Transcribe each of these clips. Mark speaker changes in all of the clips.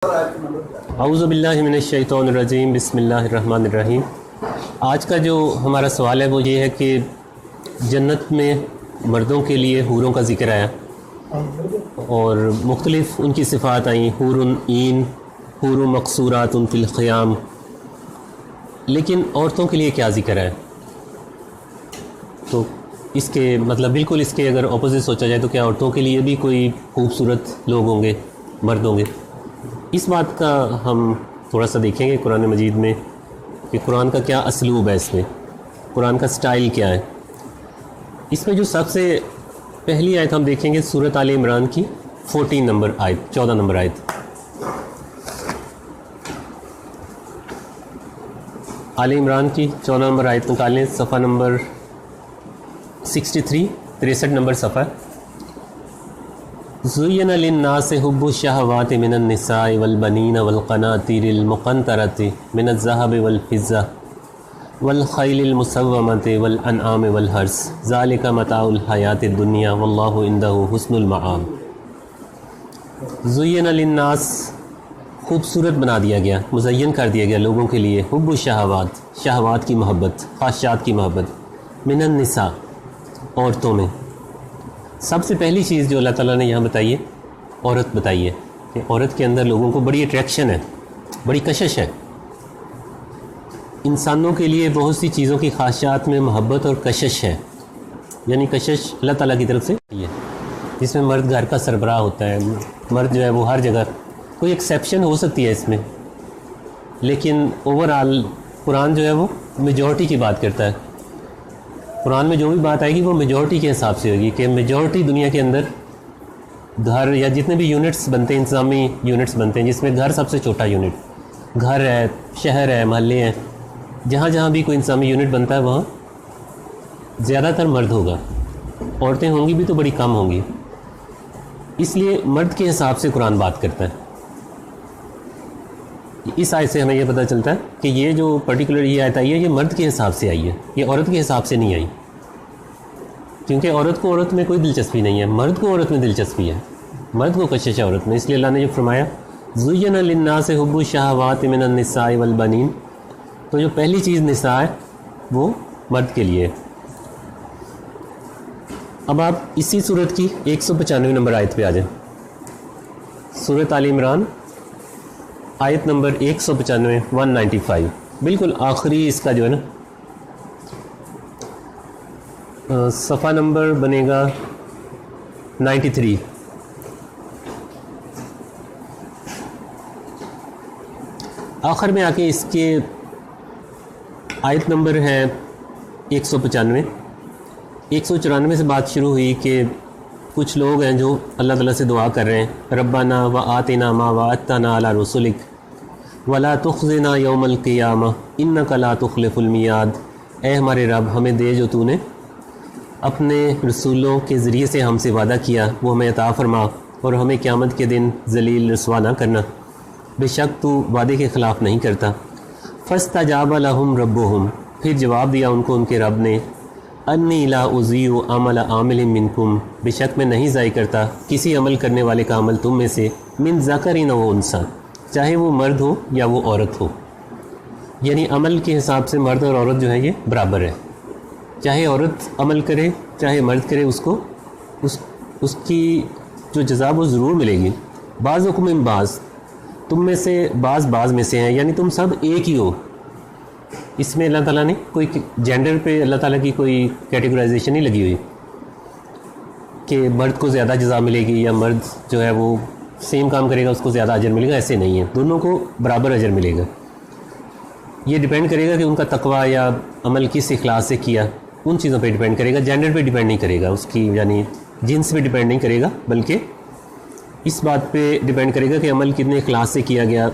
Speaker 1: اعوذ باللہ من الشیطان الرجیم، بسم اللہ الرحمن الرحیم۔ آج کا جو ہمارا سوال ہے وہ یہ ہے کہ جنت میں مردوں کے لیے حوروں کا ذکر آیا اور مختلف ان کی صفات آئیں، حور عین، حور مقصورات فی الخیام، لیکن عورتوں کے لیے کیا ذکر ہے؟ تو اس کے مطلب بالکل اس کے اگر اپوزٹ سوچا جائے تو کیا عورتوں کے لیے بھی کوئی خوبصورت لوگ ہوں گے، مرد ہوں گے؟ اس بات کا ہم تھوڑا سا دیکھیں گے قرآن مجید میں کہ قرآن کا کیا اسلوب ہے، اس میں قرآن کا سٹائل کیا ہے۔ اس میں جو سب سے پہلی آیت ہم دیکھیں گے سورۃ آل عمران کی 14 نمبر آیت، 14 نمبر آیت۔ آل عمران کی 14 نمبر آیت نکالیں، صفحہ نمبر 63، 63 نمبر صفحہ۔ زُيِّنَ لِلنَّاسِ حُبُّ الشَّهَوَاتِ مِنَ النِّسَاءِ وَالْبَنِينَ وَالْقَنَاطِيرِ الْمُقَنطَرَةِ مِنَ الذَّهَبِ وَالْفِضَّةِ وَالْخَيْلِ الْمُسَوَّمَةِ وَالْأَنْعَامِ وَالْحَرْثِ ذَلِكَ مَتَاعُ الْحَيَاةِ الدُّنْيَا وَاللَّهُ عِندَهُ حُسْنُ الْمَآبِ۔ زُيِّنَ لِلنَّاسِ خوبصورت بنا دیا گیا، مزین کر دیا گیا لوگوں کے لیے، حب الشہوات، شہوات کی محبت، خواہشات کی محبت، من النساء، عورتوں میں۔ سب سے پہلی چیز جو اللہ تعالیٰ نے یہاں بتائی ہے، عورت بتائی ہے کہ عورت کے اندر لوگوں کو بڑی اٹریکشن ہے، بڑی کشش ہے۔ انسانوں کے لیے بہت سی چیزوں کی خواہشات میں محبت اور کشش ہے، یعنی کشش اللہ تعالیٰ کی طرف سے ہے، جس میں مرد گھر کا سربراہ ہوتا ہے، مرد جو ہے وہ ہر جگہ، کوئی ایکسیپشن ہو سکتی ہے اس میں، لیکن اوورآل قرآن جو ہے وہ میجورٹی کی بات کرتا ہے۔ قرآن میں جو بھی بات آئے گی وہ میجورٹی کے حساب سے ہوگی کہ میجورٹی دنیا کے اندر گھر یا جتنے بھی یونٹس بنتے ہیں، انتظامی یونٹس بنتے ہیں، جس میں گھر سب سے چھوٹا یونٹ، گھر ہے، شہر ہے، محلے ہیں، جہاں جہاں بھی کوئی انتظامی یونٹ بنتا ہے وہاں زیادہ تر مرد ہوگا، عورتیں ہوں گی بھی تو بڑی کم ہوں گی، اس لیے مرد کے حساب سے قرآن بات کرتا ہے۔ اس آیت سے ہمیں یہ پتہ چلتا ہے کہ یہ جو پرٹیکولر یہ آیت آئی ہے یہ مرد کے حساب سے آئی ہے، یہ عورت کے حساب سے نہیں آئی، کیونکہ عورت کو عورت میں کوئی دلچسپی نہیں ہے، مرد کو عورت میں دلچسپی ہے، مرد کو کشش ہے عورت میں۔ اس لیے اللہ نے جو فرمایا زُيِّنَ لِلنَّاسِ حُبُّ الشَّهَوَاتِ مِنَ النِّسَاءِ وَالْبَنِينَ، تو جو پہلی چیز نساء ہے وہ مرد کے لیے ہے۔ اب آپ اسی صورت کی 195 نمبر آیت پہ آ جائیں، سورۃ آل عمران آیت نمبر 195، 195، بالکل آخری اس کا جو ہے نا صفحہ نمبر بنے گا 93۔ آخر میں آ کے اس کے آیت نمبر ہے 195۔ 194 سے بات شروع ہوئی کہ کچھ لوگ ہیں جو اللہ تعالیٰ سے دعا کر رہے ہیں، ربنا وآتنا ما وعدتنا علی رسولک ولا تخزنا یوم القیامہ انک لا تخلف المیعاد، اے ہمارے رب ہمیں دے جو تو نے اپنے رسولوں کے ذریعے سے ہم سے وعدہ کیا وہ ہمیں عطا فرما، اور ہمیں قیامت کے دن ذلیل رسوا نہ کرنا، بے شک تو وعدے کے خلاف نہیں کرتا۔ فاستجاب لہم ربہم، پھر جواب دیا ان کو ان کے رب نے، انی لا اضیع عمل عامل منکم، بے شک میں نہیں ضائع کرتا کسی عمل کرنے والے کا عمل تم میں سے، من ذکر و انثی، چاہے وہ مرد ہو یا وہ عورت ہو، یعنی عمل کے حساب سے مرد اور عورت جو ہے یہ برابر ہے، چاہے عورت عمل کرے چاہے مرد کرے، اس کو اس کی جو جزا وہ ضرور ملے گی۔ بعضکم من بعض، تم میں سے بعض میں سے ہیں، یعنی تم سب ایک ہی ہو۔ اس میں اللہ تعالیٰ نے کوئی جینڈر پہ اللہ تعالیٰ کی کوئی کیٹیگرائزیشن نہیں لگی ہوئی کہ مرد کو زیادہ جزا ملے گی یا مرد جو ہے وہ سیم کام کرے گا اس کو زیادہ اجر ملے گا، ایسے نہیں ہے، دونوں کو برابر اجر ملے گا۔ یہ ڈیپینڈ کرے گا کہ ان کا تقویٰ یا عمل کس اخلاص سے کیا، ان چیزوں پہ ڈیپینڈ کرے گا، جینڈر پہ ڈیپینڈ نہیں کرے گا، اس کی یعنی جنس پہ ڈیپینڈ نہیں کرے گا، بلکہ اس بات پہ ڈیپینڈ کرے گا کہ عمل کتنے اخلاص سے کیا گیا،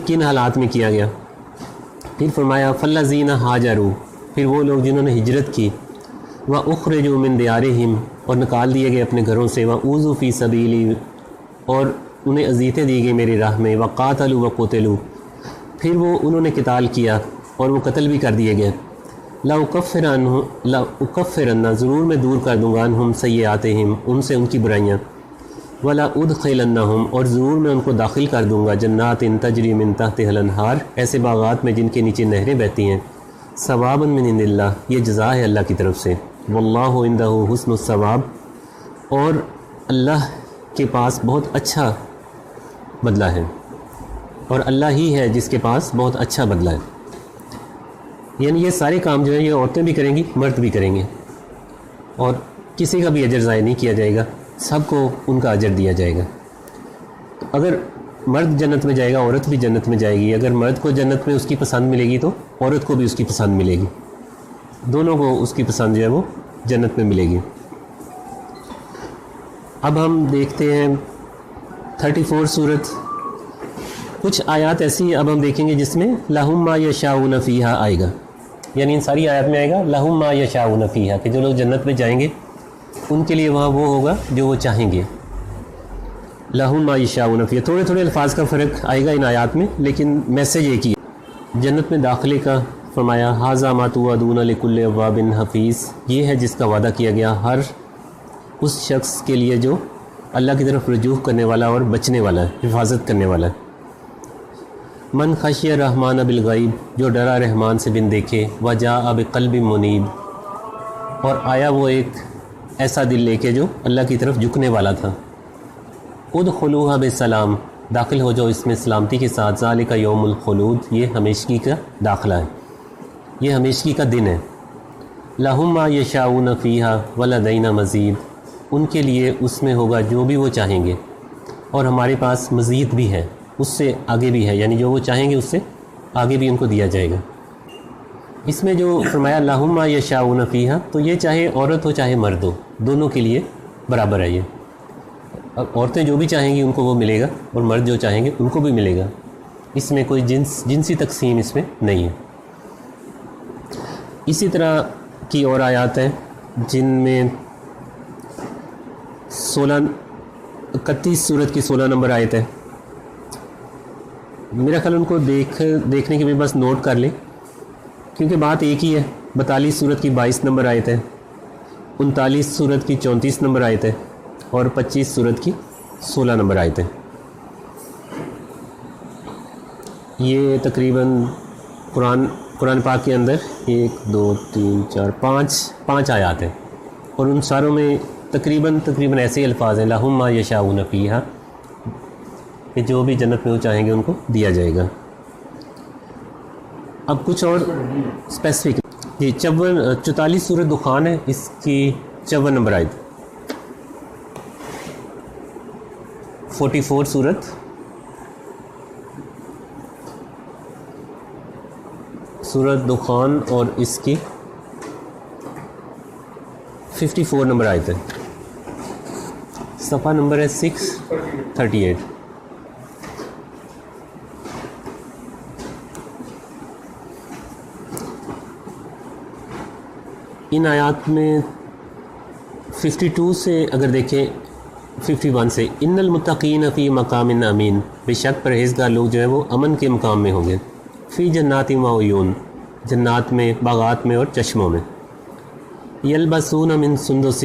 Speaker 1: کن حالات میں کیا گیا۔ پھر فرمایا فالذین ہاجروا، پھر وہ لوگ جنہوں نے ہجرت کی، واخرجوا من دیارہم، اور نکال دیے گئے اپنے گھروں سے، واوذوا فی سبیلی، اور انہیں اذیتیں دی گئی میری راہ میں، وقاتلوا وقتلوا، پھر وہ انہوں نے قتال کیا اور وہ قتل بھی کر دیے گئے، لَأُكَفِّرَنَّ، ضرور میں دور کر دوں گا، عنہم سیئاتہم، ان سے ان کی برائیاں، ولا ادخلنہم، اور ضرور میں ان کو داخل کر دوں گا، جنات تجری من تحتہا الانہار، ایسے باغات میں جن کے نیچے نہریں بہتی ہیں، ثوابا من عند اللہ، یہ جزا ہے اللہ کی طرف سے، واللہ عندہ حسن الثواب، اور اللہ کے پاس بہت اچھا بدلہ ہے، اور اللہ ہی ہے جس کے پاس بہت اچھا بدلہ ہے۔ یعنی یہ سارے کام جو ہیں یہ عورتیں بھی کریں گی، مرد بھی کریں گے، اور کسی کا بھی اجر ضائع نہیں کیا جائے گا، سب کو ان کا اجر دیا جائے گا۔ اگر مرد جنت میں جائے گا، عورت بھی جنت میں جائے گی۔ اگر مرد کو جنت میں اس کی پسند ملے گی تو عورت کو بھی اس کی پسند ملے گی، دونوں کو اس کی پسند جو ہے وہ جنت میں ملے گی۔ اب ہم دیکھتے ہیں 34 سورت، کچھ آیات ایسی اب ہم دیکھیں گے جس میں لہم ما یشاؤون فیہا آئے گا، یعنی ان ساری آیات میں آئے گا لہم ما یشاؤون فیہا، کہ جو لوگ جنت میں جائیں گے ان کے لیے وہاں وہ ہوگا جو وہ چاہیں گے۔ لہم ما یشاؤون فیہا، تھوڑے تھوڑے الفاظ کا فرق آئے گا ان آیات میں، لیکن میسج ایک ہی ہے۔ جنت میں داخلے کا فرمایا ھذا ما توعدون لکل اواب حفیظ، یہ ہے جس کا وعدہ کیا گیا ہر اس شخص کے لیے جو اللہ کی طرف رجوع کرنے والا اور بچنے والا ہے، حفاظت کرنے والا ہے۔ من خشی الرحمن بالغیب، جو ڈرا رحمان سے بن دیکھے، وجاء بقلب منیب، اور آیا وہ ایک ایسا دل لے کے جو اللہ کی طرف جھکنے والا تھا۔ ادخلوها بسلام، داخل ہو جاؤ اس میں سلامتی کے ساتھ، ذالک یوم الخلود، یہ ہمیشگی کا داخلہ ہے، یہ ہمیشگی کا دن ہے۔ لہم ما یشاؤون فیہا ولدینا مزید، ان کے لیے اس میں ہوگا جو بھی وہ چاہیں گے، اور ہمارے پاس مزید بھی ہے، اس سے آگے بھی ہے، یعنی جو وہ چاہیں گے اس سے آگے بھی ان کو دیا جائے گا۔ اس میں جو فرمایا لہم ما یشاؤون فیہا، تو یہ چاہے عورت ہو چاہے مرد ہو، دونوں کے لیے برابر ہے یہ۔ اب عورتیں جو بھی چاہیں گی ان کو وہ ملے گا، اور مرد جو چاہیں گے ان کو بھی ملے گا، اس میں کوئی جنسی تقسیم اس میں نہیں ہے۔ اسی طرح کی اور آیات ہیں جن میں 31 سورت کی 16 نمبر آیت ہے، میرا خیال ان کو دیکھنے کے بھی بس نوٹ کر لیں، کیونکہ بات ایک ہی ہے۔ 42 سورت کی 22 نمبر آیت ہے، 39 سورت کی 34 نمبر آیت ہے، اور 25 سورت کی 16 نمبر آیت ہے۔ یہ تقریباً قرآن پاک کے اندر 1 2 3 4 5 آیات ہیں، اور ان ساروں میں تقریباً ایسے الفاظ ہیں لہم ما یشاؤون فیہا، کہ جو بھی جنت میں وہ چاہیں گے ان کو دیا جائے گا۔ اب کچھ اور اسپیسیفک، جی 44 سورت دخان ہے، اس کی 54 نمبر آیت۔ 44 سورت دخان، اور اس کی 54 نمبر آیت ہے، صفحہ نمبر ہے 638۔ ان آیات میں 52 سے اگر دیکھیں 51 سے، ان المتقین فی مقام امین، بے شک پرہیزگار لوگ جو ہیں وہ امن کے مقام میں ہوں گے، فی جنات و عیون، جنات میں، باغات میں اور چشموں میں، یلبسون من سندس،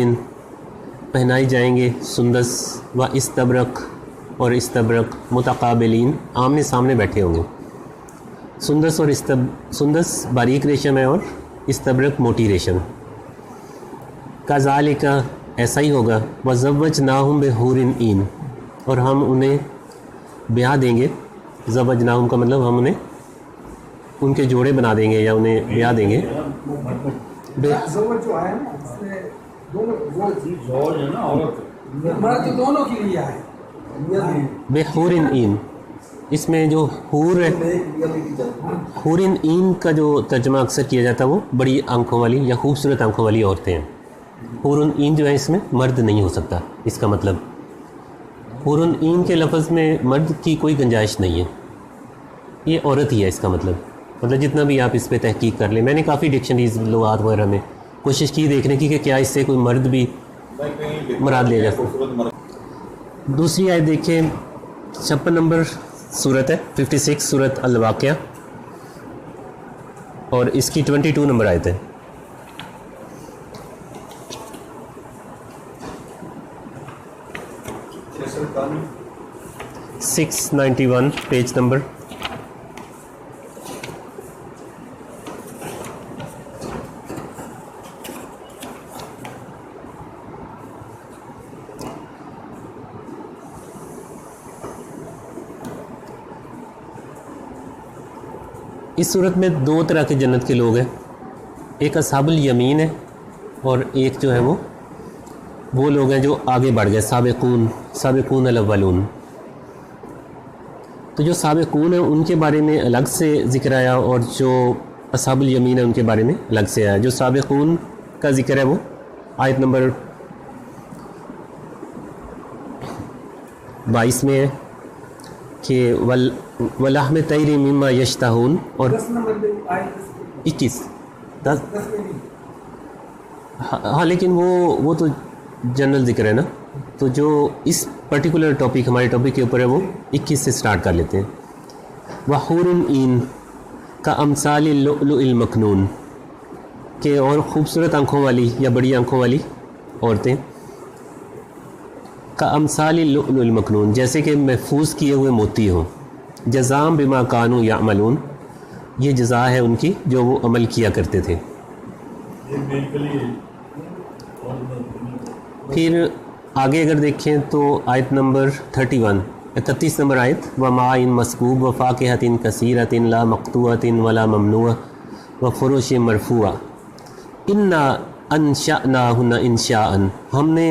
Speaker 1: پہنائی جائیں گے سندس، و استبرق، اور استبرق، متقابلین، آمنے سامنے بیٹھے ہوں گے۔ سندس اور سندس باریک ریشم ہے، اور استبرق موٹی ریشم۔ کذالک، ایسا ہی ہوگا، وزوجناہم بحور عین، اور ہم انہیں بیاہ دیں گے، زوجناہم کا مطلب ہم انہیں ان کے جوڑے بنا دیں گے یا انہیں بیاہ دیں گے۔
Speaker 2: زوج جو ہے نا، اس میں دونوں ہے نا، عورت مرد دونوں کے لیے ہے،
Speaker 1: بحور عین، اس میں جو حور ہے، حور عین کا جو ترجمہ اکثر کیا جاتا ہے وہ بڑی آنکھوں والی یا خوبصورت آنکھوں والی عورتیں ہیں۔ حور عین جو ہے اس میں مرد نہیں ہو سکتا، اس کا مطلب حور عین کے لفظ میں مرد کی کوئی گنجائش نہیں ہے، یہ عورت ہی ہے اس کا مطلب جتنا بھی آپ اس پہ تحقیق کر لیں۔ میں نے کافی ڈکشنریز لغات وغیرہ میں کوشش کی دیکھنے کی کہ کیا اس سے کوئی مرد بھی مراد لیا جاتا۔ دوسری آیت دیکھیں، 56 نمبر سورت ہے، 56 سورت الواقعہ، اور اس کی 22 نمبر آیت ہے۔ 691 پیج نمبر. اس صورت میں دو طرح کے جنت کے لوگ ہیں. ایک اصحاب الیمین ہے اور ایک جو ہے وہ لوگ ہیں جو آگے بڑھ گئے، سابقون الاولون. تو جو سابقون ہیں ان کے بارے میں الگ سے ذکر آیا اور جو اصحاب الیمین ہیں ان کے بارے میں الگ سے آیا. جو سابقون کا ذکر ہے وہ آیت نمبر 22 میں ہے کہ وَلَحْمِ طَيْرٍ مِّمَّا يَشْتَهُونَ، اور
Speaker 2: 10 نمبر میں آئے
Speaker 1: 21 10.
Speaker 2: 10 میں بھی
Speaker 1: ہاں لیکن وہ تو جنرل ذکر ہے نا. تو جو اس پرٹیکولر ٹاپک ہمارے ٹاپک کے اوپر ہے وہ 21 سے سٹارٹ کر لیتے ہیں. وَحُورٌ عِین کَأَمْثَالِ اللُّؤْلُؤِ الْمَكْنُونِ، کہ اور خوبصورت آنکھوں والی یا بڑی آنکھوں والی عورتیں، کَأَمْثَالِ اللُّؤْلُؤِ الْمَكْنُونِ، جیسے کہ محفوظ کیے ہوئے موتی ہوں. جزام بما کانوا یعملون، یہ جزا ہے ان کی جو وہ عمل کیا کرتے تھے. پھر آگے اگر دیکھیں تو آیت نمبر 31 نمبر آیت، وَمَاءٍ مَسْكُوبٍ وَفَاكِهَةٍ كَثِيرَةٍ لَا مَقْطُوعَةٍ وَلَا مَمْنُوعَةٍ وَفُرُشٍ مَرْفُوعَةٍ إِنَّا أَنشَأْنَاهُنَّ إِنشَاءً، ہم نے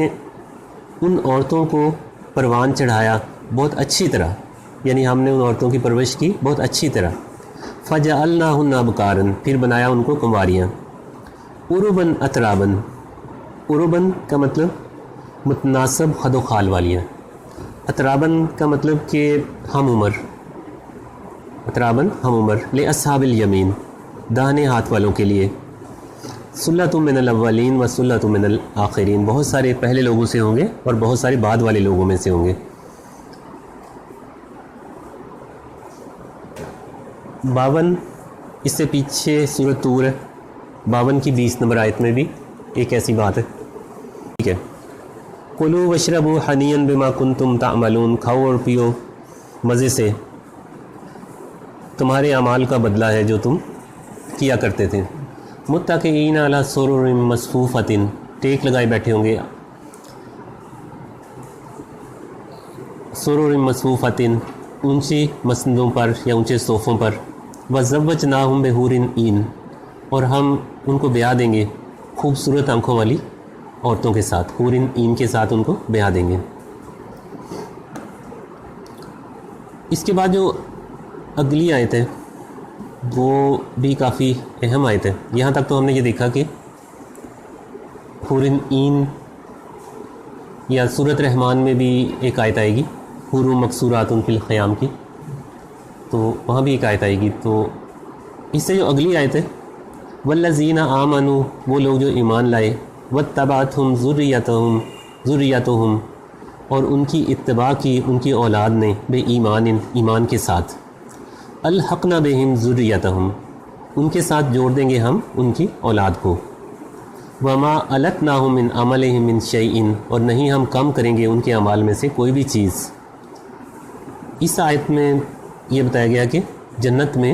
Speaker 1: ان عورتوں کو پروان چڑھایا بہت اچھی طرح، یعنی ہم نے ان عورتوں کی پرورش کی بہت اچھی طرح. فَجَعَلْنَاهُنَّ أَبْكَارًا، پھر بنایا ان کو کنواریاں. عُرُبًا أَتْرَابًا، عُرُبًا کا مطلب متناسب خد و خال والیاں. اطراباً کا مطلب کہ ہم عمر، اطراباً ہم عمر. لِأَصْحَابِ الْيَمِين، داہنے ہاتھ والوں کے لیے. سُلَّةٌ مِّنَ الْأَوَّلِينَ وَسُلَّةٌ مِّنَ الْآخِرِينَ، بہت سارے پہلے لوگوں سے ہوں گے اور بہت سارے بعد والے لوگوں میں سے ہوں گے. 52 اس سے پیچھے سورۃ طور ہے، 52 کی 20 نمبر آیت میں بھی ایک ایسی بات ہے. ٹھیک ہے، کُلُوا وَاشْرَبُوا حَنِیًّا بِمَا كُنتُمْ تَعْمَلُونَ، کھاؤ اور پیو مزے سے، تمہارے اعمال کا بدلہ ہے جو تم کیا کرتے تھے. متکئین علی سرر مصفوفۃ، ٹیک لگائے بیٹھے ہوں گے. سرر مصفوفۃ، اونچی مسندوں پر یا اونچے صوفوں پر. وزوجناہم بحور عین، اور ہم ان کو بیاہ دیں گے خوبصورت آنکھوں والی عورتوں کے ساتھ، حور عین کے ساتھ ان کو بیاہ دیں گے. اس کے بعد جو اگلی آیت ہے وہ بھی کافی اہم آیت ہے. یہاں تک تو ہم نے یہ دیکھا کہ حور عین یا سورۃ رحمان میں بھی ایک آیت آئے گی، حور مقصورات فی الخیام کی، تو وہاں بھی ایک آیت آئے گی. تو اس سے جو اگلی آیت ہے، والذین آمنوا، وہ لوگ جو ایمان لائے، واتبعتہم ذریتہم، اور ان کی اتباع کی ان کی اولاد نے، بے ایمان کے ساتھ. الحقنا بہم ذریتہم، ان کے ساتھ جوڑ دیں گے ہم ان کی اولاد کو. وما التناہم من عملہم من شیء، اور نہیں ہم کم کریں گے ان کے اعمال میں سے کوئی بھی چیز. اس آیت میں یہ بتایا گیا کہ جنت میں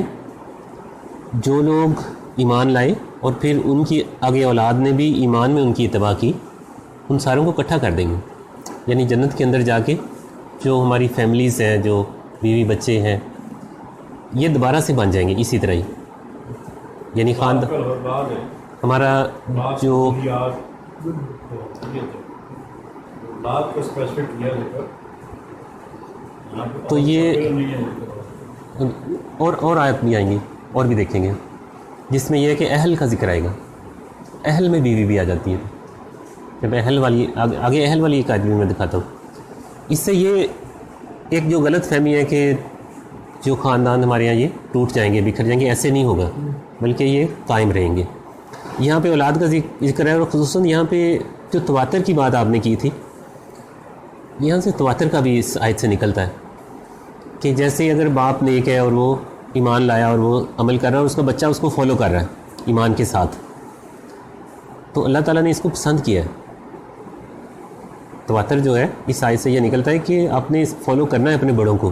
Speaker 1: جو لوگ ایمان لائے اور پھر ان کی آگے اولاد نے بھی ایمان میں ان کی اتباع کی، ان ساروں کو اکٹھا کر دیں گے. یعنی جنت کے اندر جا کے جو ہماری فیملیز ہیں، جو بیوی بچے ہیں، یہ دوبارہ سے بن جائیں گے اسی طرح ہی. یعنی ہمارا جو تو یہ اور آیت بھی آئیں گی اور بھی دیکھیں گے جس میں یہ ہے کہ اہل کا ذکر آئے گا. اہل میں بیوی بھی آ جاتی ہے. جب اہل والی آگے اہل والی ایک آیت بھی میں دکھاتا ہوں. اس سے یہ ایک جو غلط فہمی ہے کہ جو خاندان ہمارے یہاں یہ ٹوٹ جائیں گے، بکھر جائیں گے، ایسے نہیں ہوگا، بلکہ یہ قائم رہیں گے. یہاں پہ اولاد کا ذکر ہے، اور خصوصاً یہاں پہ جو تواتر کی بات آپ نے کی تھی، یہاں سے تواتر کا بھی اس آیت سے نکلتا ہے کہ جیسے اگر باپ نیک ہے اور وہ ایمان لایا اور وہ عمل کر رہا ہے اور اس کا بچہ اس کو فالو کر رہا ہے ایمان کے ساتھ، تو اللہ تعالیٰ نے اس کو پسند کیا ہے. تواتر جو ہے اس آیت سے یہ نکلتا ہے کہ آپ نے فالو کرنا ہے اپنے بڑوں کو.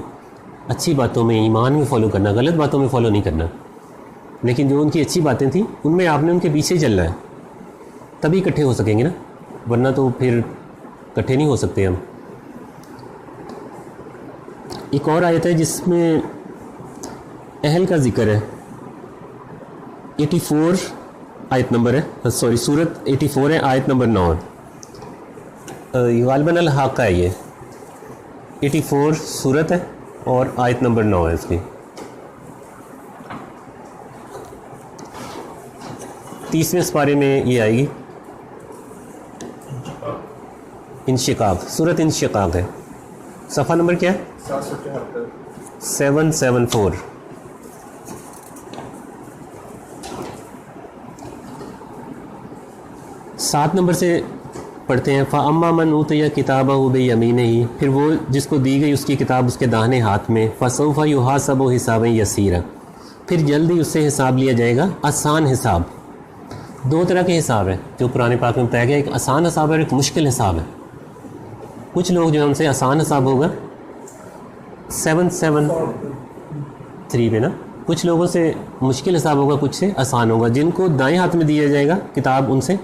Speaker 1: اچھی باتوں میں، ایمان میں فالو کرنا، غلط باتوں میں فالو نہیں کرنا. لیکن جو ان کی اچھی باتیں تھیں ان میں آپ نے ان کے پیچھے چلنا ہے، تبھی اکٹھے ہو سکیں گے نا، ورنہ تو پھر اکٹھے نہیں ہو سکتے ہم. ایک اور آیت ہے جس میں اہل کا ذکر ہے، 84 آیت نمبر ہے، سوری سورت 84 ہے، آیت نمبر 9 غالباً الحاقہ ہے. یہ 84 سورت ہے اور آیت نمبر 9 ہے اس کی. 30ویں سپارے میں یہ آئے گی، انشقاق، سورت انشقاق ہے. صفحہ نمبر کیا ہے؟ 774. سات نمبر سے پڑھتے ہیں. فَأَمَّا مَنْ أُوتِيَ كِتَابَهُ بِيَمِينِهِ، پھر وہ جس کو دی گئی اس کی کتاب اس کے داہنے ہاتھ میں. فَسَوْفَ يُحَاسَبُ حِسَابًا يَسِيرًا، پھر جلدی اس سے حساب لیا جائے گا، آسان حساب. دو طرح کے حساب ہیں جو قرآن پاک میں بتایا گیا، ایک آسان حساب ہے اور ایک مشکل حساب ہے. کچھ لوگ جو ان سے آسان حساب ہوگا 773 پہ نا، کچھ لوگوں سے مشکل حساب ہوگا، کچھ سے آسان ہوگا. جن کو دائیں ہاتھ میں دیا جائے گا کتاب ان سے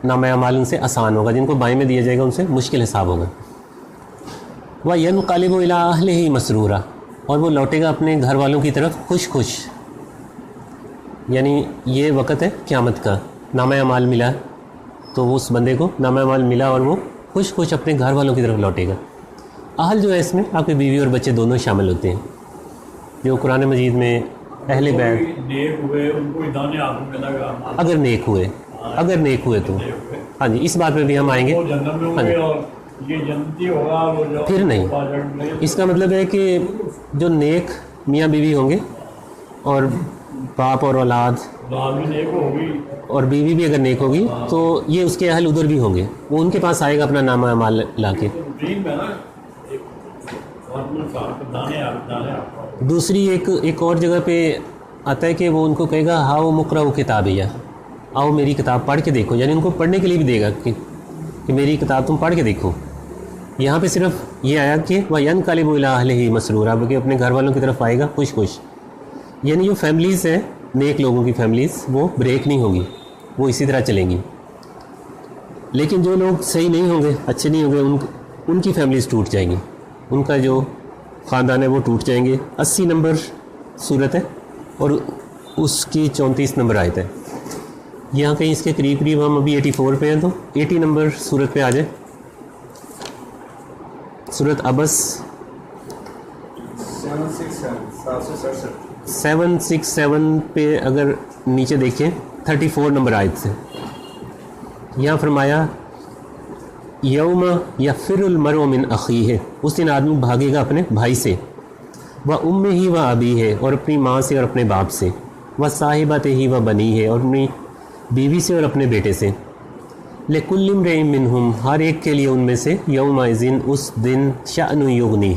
Speaker 1: نامہ اعمال ان سے آسان ہوگا، جن کو بائیں میں دیا جائے گا ان سے مشکل حساب ہوگا. وَيَنْقَلِبُ إِلَىٰ أَهْلِهِ مَسْرُورًا، اور وہ لوٹے گا اپنے گھر والوں کی طرف خوش خوش. یعنی یہ وقت ہے قیامت کا، نامہ اعمال ملا تو اس بندے کو نامہ اعمال ملا اور وہ خوش خوش اپنے گھر والوں کی طرف لوٹے گا. اہل جو ہے اس میں آپ کے بیوی اور بچے دونوں شامل ہوتے ہیں، جو قرآن مجید میں اہل بیت
Speaker 3: نیک ہوئے ان کو دانے ہاتھ میں ملے گا،
Speaker 1: اگر نیک ہوئے، اگر نیک ہوئے تو. ہاں جی، اس بات پہ بھی ہم آئیں گے.
Speaker 3: وہ جنت میں ہوں گے اور یہ جنتی ہوگا. وہ جو
Speaker 1: پھر نہیں، اس کا مطلب ہے کہ جو نیک میاں بیوی ہوں گے اور باپ اور اولاد
Speaker 3: بھی نیک ہوگی
Speaker 1: اور بیوی بھی اگر نیک ہوگی تو یہ اس کے اہل ادھر بھی ہوں گے، وہ ان کے پاس آئے گا اپنا نامہ اعمال لا کے. دوسری ایک اور جگہ پہ آتا ہے کہ وہ ان کو کہے گا ہاؤ مقرؤ کتابیہ، آؤ میری کتاب پڑھ کے دیکھو، یعنی ان کو پڑھنے کے لیے بھی دے گا کہ میری کتاب تم پڑھ کے دیکھو. یہاں پہ صرف یہ آیا کہ وَيَنْقَلِبُ إِلَىٰ أَهْلِهِ مَسْرُورًا، کہ اپنے گھر والوں کی طرف آئے گا خوش خوش. یعنی جو فیملیز ہیں نیک لوگوں کی فیملیز وہ بریک نہیں ہوگی، وہ اسی طرح چلیں گی. لیکن جو لوگ صحیح نہیں ہوں گے، اچھے نہیں ہوں گے، ان کی فیملیز ٹوٹ جائیں گی، ان کا جو خاندان ہے وہ ٹوٹ جائیں گے. 80 نمبر صورت ہے اور اس کی 34 نمبر آیت ہے. یہاں کہیں اس کے قریب قریب ہم ابھی 84 پہ ہیں تو 80 نمبر صورت پہ آ جائیں. صورت عبس 767 پہ اگر نیچے دیکھیں 34 نمبر آیت سے یہاں فرمایا یوم یفر المرء من اخیہ، اس دن آدمی بھاگے گا اپنے بھائی سے، وامہ و ابیہ، اور اپنی ماں سے اور اپنے باپ سے، وصاحبتہ و بنیہ، اور اپنی بیوی سے اور اپنے بیٹے سے. لکل امرئ منہم، ہر ایک کے لیے ان میں سے، یومئذ اس دن، شأن یغنی،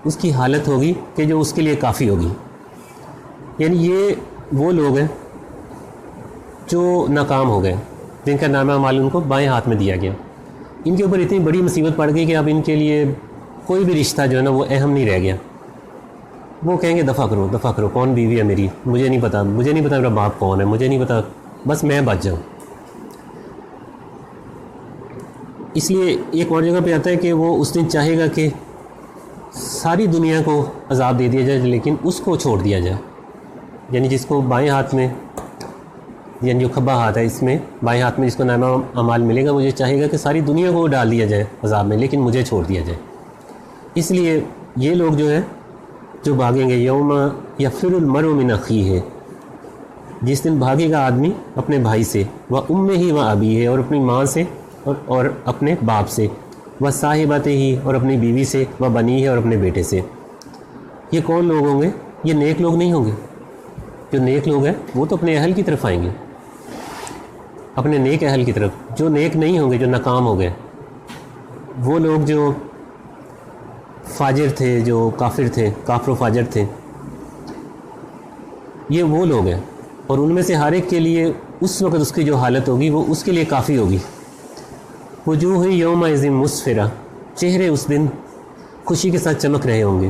Speaker 1: اس کی حالت ہوگی کہ جو اس کے لیے کافی ہوگی. یعنی یہ وہ لوگ ہیں جو ناکام ہو گئے، جن کا نامہ اعمال ان کو بائیں ہاتھ میں دیا گیا. ان کے اوپر اتنی بڑی مصیبت پڑ گئی کہ اب ان کے لیے کوئی بھی رشتہ جو ہے نا وہ اہم نہیں رہ گیا. وہ کہیں گے دفع کرو، کون بیوی ہے میری، مجھے نہیں پتا میرا باپ کون ہے، مجھے نہیں پتا، بس میں بچ جاؤں. اس لیے ایک اور جگہ پہ آتا ہے کہ وہ اس دن چاہے گا کہ ساری دنیا کو عذاب دے دیا جائے لیکن اس کو چھوڑ دیا جائے. یعنی جس کو بائیں ہاتھ میں، یعنی جو کھبا ہاتھ ہے اس میں بائیں ہاتھ میں جس کو نامہ اعمال ملے گا، مجھے چاہے گا کہ ساری دنیا کو ڈال دیا جائے عذاب میں لیکن مجھے چھوڑ دیا جائے. اس لیے یہ لوگ جو ہے جو بھاگیں گے، یوم یفر المرء من اخیہ، جس دن بھاگے گا آدمی اپنے بھائی سے، وامہ و ابیہ، اور اپنی ماں سے اور اپنے باپ سے، وصاحبتہ، اور اپنی بیوی سے، وبنیہ، اور اپنے بیٹے سے. یہ کون لوگ ہوں گے؟ یہ نیک لوگ نہیں ہوں گے. جو نیک لوگ ہیں وہ تو اپنے اہل کی طرف آئیں گے، اپنے نیک اہل کی طرف. جو نیک نہیں ہوں گے، جو ناکام ہو گئے، وہ لوگ جو فاجر تھے، جو کافر تھے، کافر و فاجر تھے، یہ وہ لوگ ہیں. اور ان میں سے ہر ایک کے لیے اس وقت اس کی جو حالت ہوگی وہ اس کے لیے کافی ہوگی. وجوہ یومئذ مسفرہ، چہرے اس دن خوشی کے ساتھ چمک رہے ہوں گے.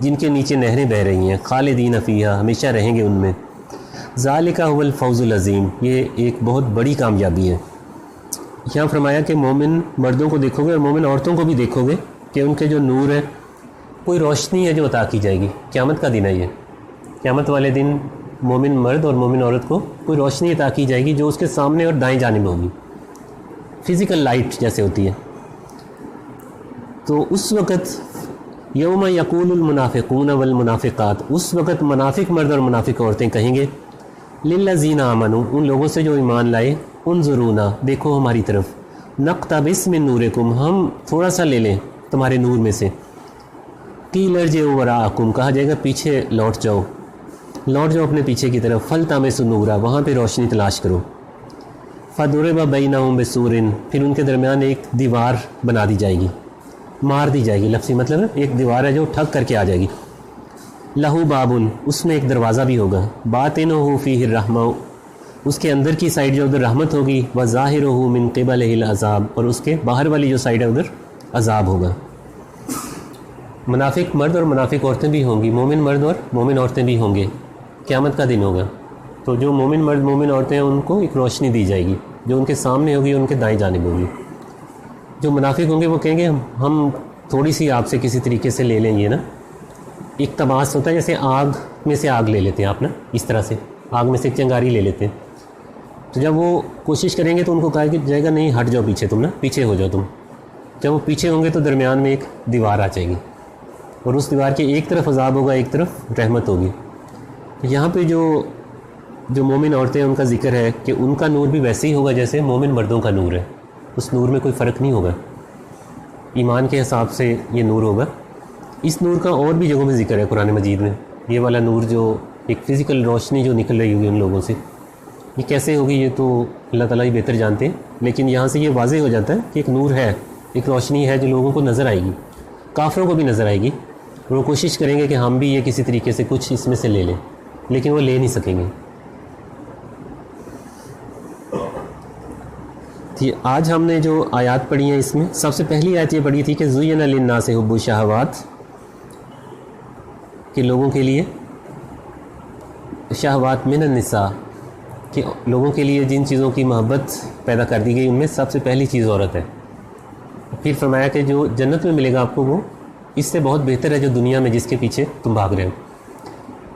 Speaker 1: جن کے نیچے نہریں بہہ رہی ہیں، خالدین فیہا، ہمیشہ رہیں گے ان میں۔ ذالک هو الفوز العظیم، یہ ایک بہت بڑی کامیابی ہے۔ یہاں فرمایا کہ مومن مردوں کو دیکھو گے اور مومن عورتوں کو بھی دیکھو گے کہ ان کے جو نور ہے، کوئی روشنی ہے جو عطا کی جائے گی۔ قیامت کا دن ہے یہ، قیامت والے دن مومن مرد اور مومن عورت کو کوئی روشنی عطا کی جائے گی جو اس کے سامنے اور دائیں جانب ہوگی، فزیکل لائٹ جیسے ہوتی ہے۔ تو اس وقت یوم یقول المنافقون والمنافقات، اس وقت منافق مرد اور منافق عورتیں کہیں گے للذین آمنوا، ان لوگوں سے جو ایمان لائے، انظرونا، دیکھو ہماری طرف، نقتبس من نورکم، ہم تھوڑا سا لے لیں تمہارے نور میں سے۔ قیل ارجعوا وراءکم، کہا جائے گا پیچھے لوٹ جاؤ، لوٹ جاؤ اپنے پیچھے کی طرف، فالتمسوا نورا، وہاں پہ روشنی تلاش کرو۔ فضرب بینہم بسور، پھر ان کے درمیان ایک دیوار بنا دی جائے گی، مار دی جائے گی، لفظی مطلب ہے ایک دیوار ہے جو ٹھک کر کے آ جائے گی۔ لہو بابن، اس میں ایک دروازہ بھی ہوگا، باطنہ فیہ الرحمہ، اس کے اندر کی سائڈ جو ادھر رحمت ہوگی، وظاہرہ من قبلہ العذاب، اور اس کے باہر والی جو سائڈ ہے ادھر عذاب ہوگا۔ منافق مرد اور منافق عورتیں بھی ہوں گی، مومن مرد اور مومن عورتیں بھی ہوں گے، قیامت کا دن ہوگا۔ تو جو مومن مرد مومن عورتیں ہیں ان کو ایک روشنی دی جائے گی جو ان کے سامنے ہوگی، ان کے دائیں جانب ہوگی۔ جو منافق ہوں گے وہ کہیں گے ہم تھوڑی سی آپ سے کسی طریقے سے لے لیں گے نا، ایک تماس ہوتا ہے جیسے آگ میں سے آگ لے لیتے ہیں آپ نا، اس طرح سے آگ میں سے ایک چنگاری لے لیتے ہیں۔ تو جب وہ کوشش کریں گے تو ان کو کہا جائے گا نہیں ہٹ جاؤ پیچھے، تم نا پیچھے ہو جاؤ تم۔ جب وہ پیچھے ہوں گے تو درمیان میں ایک دیوار آ جائے گی اور اس دیوار کے ایک طرف عذاب ہوگا، ایک طرف رحمت ہوگی۔ یہاں پہ جو مومن عورتیں ان کا ذکر ہے کہ ان کا نور بھی ویسے ہی ہوگا جیسے مومن مردوں کا نور ہے، اس نور میں کوئی فرق نہیں ہوگا، ایمان کے حساب سے یہ نور ہوگا۔ اس نور کا اور بھی جگہوں میں ذکر ہے قرآن مجید میں، یہ والا نور جو ایک فزیکل روشنی جو نکل رہی ہوگی ان لوگوں سے، یہ کیسے ہوگی یہ تو اللہ تعالیٰ ہی بہتر جانتے ہیں، لیکن یہاں سے یہ واضح ہو جاتا ہے کہ ایک نور ہے، ایک روشنی ہے جو لوگوں کو نظر آئے گی، کافروں کو بھی نظر آئے گی، اور وہ کوشش کریں گے کہ ہم بھی یہ کسی طریقے سے کچھ اس میں سے لے لیں، لیکن وہ لے نہیں سکیں گے۔ آج ہم نے جو آیات پڑھی ہیں اس میں سب سے پہلی آیت یہ پڑھی تھی کہ زُیِّنَ لِلنَّاسِ حُبُّ الشَّهَوَاتِ، کہ لوگوں کے لیے شہوات من النساء، کہ لوگوں کے لیے جن چیزوں کی محبت پیدا کر دی گئی ان میں سب سے پہلی چیز عورت ہے۔ پھر فرمایا کہ جو جنت میں ملے گا آپ کو وہ اس سے بہت بہتر ہے جو دنیا میں جس کے پیچھے تم بھاگ رہے ہو۔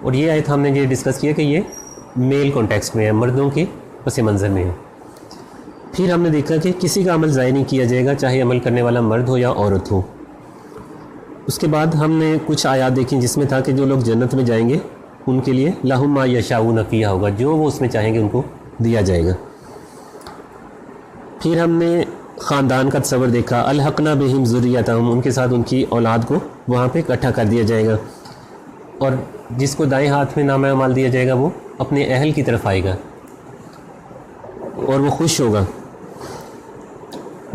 Speaker 1: اور یہ آیت ہم نے یہ ڈسکس کیا کہ یہ میل کانٹیکسٹ میں ہے، مردوں کے پس منظر میں ہے۔ پھر ہم نے دیکھا کہ کسی کا عمل ضائع نہیں کیا جائے گا، چاہے عمل کرنے والا مرد ہو یا عورت ہو۔ اس کے بعد ہم نے کچھ آیات دیکھیں جس میں تھا کہ جو لوگ جنت میں جائیں گے ان کے لیے لَهُم مَا يَشَاءُونَ فِيهَا ہوگا، جو وہ اس میں چاہیں گے ان کو دیا جائے گا۔ پھر ہم نے خاندان کا تصور دیکھا، الحقنا بہم ذریتہم، ان کے ساتھ ان کی اولاد کو وہاں پہ اکٹھا کر دیا جائے گا، اور جس کو دائیں ہاتھ میں نامہ اعمال دیا جائے گا وہ اپنے اہل کی طرف آئے گا اور وہ خوش ہوگا۔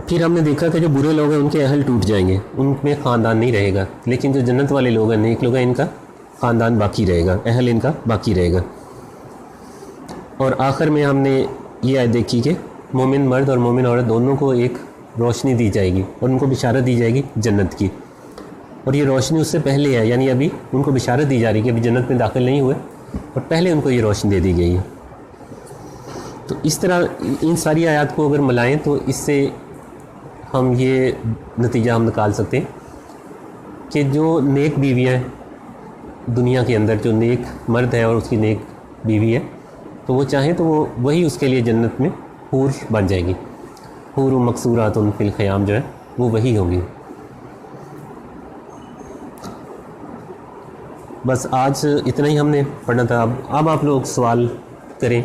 Speaker 1: پھر ہم نے دیکھا کہ جو برے لوگ ہیں ان کے اہل ٹوٹ جائیں گے، ان میں خاندان نہیں رہے گا، لیکن جو جنت والے لوگ ہیں، نیک لوگ ہیں، ان کا خاندان باقی رہے گا، اہل ان کا باقی رہے گا۔ اور آخر میں ہم نے یہ آیت دیکھی کہ مومن مرد اور مومن عورت دونوں کو ایک روشنی دی جائے گی اور ان کو بشارت دی جائے گی جنت کی، اور یہ روشنی اس سے پہلے ہے، یعنی ابھی ان کو بشارت دی جا رہی ہے کہ ابھی جنت میں داخل نہیں ہوئے اور پہلے ان کو یہ روشنی دے دی گئی ہے۔ تو اس طرح ان ساری آیات کو اگر ملائیں تو اس سے ہم یہ نتیجہ ہم نکال سکتے ہیں کہ جو نیک بیویاں ہیں دنیا کے اندر، جو نیک مرد ہے اور اس کی نیک بیوی ہے، تو وہ چاہیں تو وہ وہی اس کے لیے جنت میں حور بن جائے گی، حور مقصورات فی الخیام جو ہے وہ وہی ہوگی۔ بس آج اتنا ہی ہم نے پڑھنا تھا۔ اب آپ لوگ سوال کریں۔